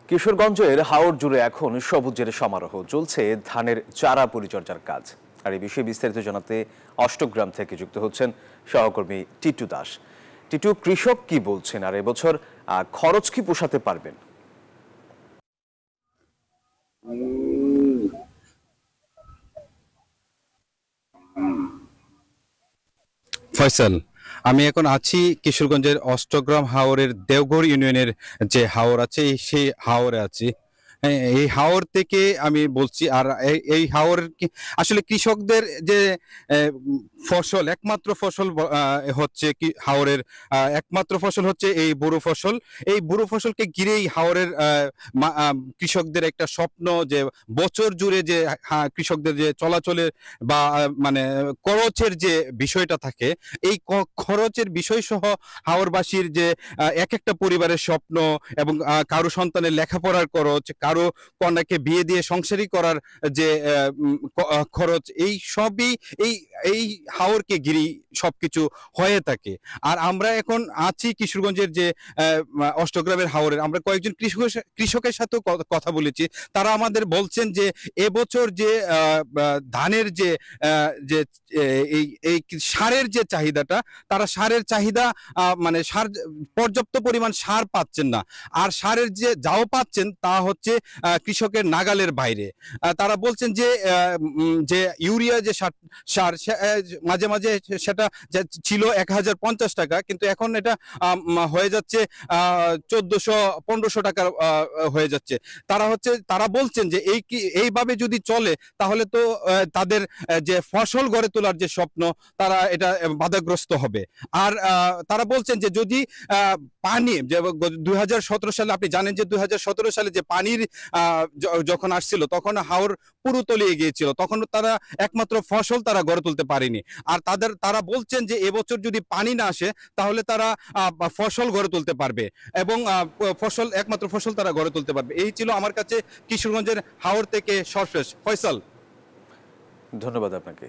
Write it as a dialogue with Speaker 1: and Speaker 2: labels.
Speaker 1: কিশোরগঞ্জের হাওর জুড়ে এখন সবুজের সমারোহ চলছে ধানের চারা পরিচর্যার কাজ। আর এই বিষয়ে বিস্তারিত জানাতে অষ্টগ্রাম থেকে যুক্ত হচ্ছেন সহকর্মী টিটু দাস। টিটু, কৃষক কি বলছেন আর এবছর খরচ কি পোষাতে পারবেন?
Speaker 2: ফয়সাল, আমি এখন আছি কিশোরগঞ্জের অষ্টগ্রাম হাওরের দেওঘর ইউনিয়নের যে হাওর আছে সেই হাওরে আছি। এই হাওর থেকে আমি বলছি। আর এই হাওর আসলে কৃষকদের যে ফসল, একমাত্র ফসল হচ্ছে কি হাওরের একমাত্র ফসল হচ্ছে এই বোরো ফসল। এই বোরো ফসলকে ঘিরেই হাওরের কৃষকদের একটা স্বপ্ন যে বছর জুড়ে যে কৃষকদের যে চলাচলের বা মানে খরচের যে বিষয়টা থাকে, এই খরচের বিষয় সহ হাওরবাসীর যে এক একটা পরিবারের স্বপ্ন এবং কারো সন্তানের লেখাপড়ার খরচ, কারো কন্যাকে বিয়ে দিয়ে সংসারী করার যে খরচ, এই সবই এই এই হাওরকে ঘিরেই সবকিছু হয়ে থাকে। আর আমরা এখন আছি কিশোরগঞ্জের যে অষ্টগ্রামের হাওরের। আমরা কয়েকজন কৃষকের সাথেও কথা বলেছি। তারা আমাদের বলছেন যে এবছর যে ধানের যে যে এই এই সারের যে চাহিদাটা, তারা সারের চাহিদা মানে সার পর্যাপ্ত পরিমাণ সার পাচ্ছেন না। আর সারের যে যাও পাচ্ছেন তা হচ্ছে কৃষকের নাগালের বাইরে। তারা বলছেন যে যে ইউরিয়া যে সার মাঝে মাঝে সেটা ছিল 1050 টাকা, কিন্তু এখন এটা হয়ে যাচ্ছে 1400-1500 টাকা হয়ে যাচ্ছে। তারা বলছেন যে এইভাবে যদি চলে তাহলে তো তাদের যে ফসল গড়ে তোলার যে স্বপ্ন, তারা এটা বাধাগ্রস্ত হবে। আর তারা বলছেন যে যদি পানি 2017 সালে, আপনি জানেন যে 2017 সালে যে পানির যখন আসছিল তখন হাওর পুরো তলিয়ে গিয়েছিল, তখন তারা একমাত্র ফসল তারা গড়ে তুলতে পারেনি। আর তারা বলছেন যে এবছর যদি পানি না আসে তাহলে তারা ফসল গড়ে তুলতে পারবে এবং একমাত্র ফসল তারা গড়ে তুলতে পারবে। এই ছিল আমার কাছে কিশোরগঞ্জের হাওর থেকে সর্বশেষ। ফয়সাল,
Speaker 1: ধন্যবাদ আপনাকে।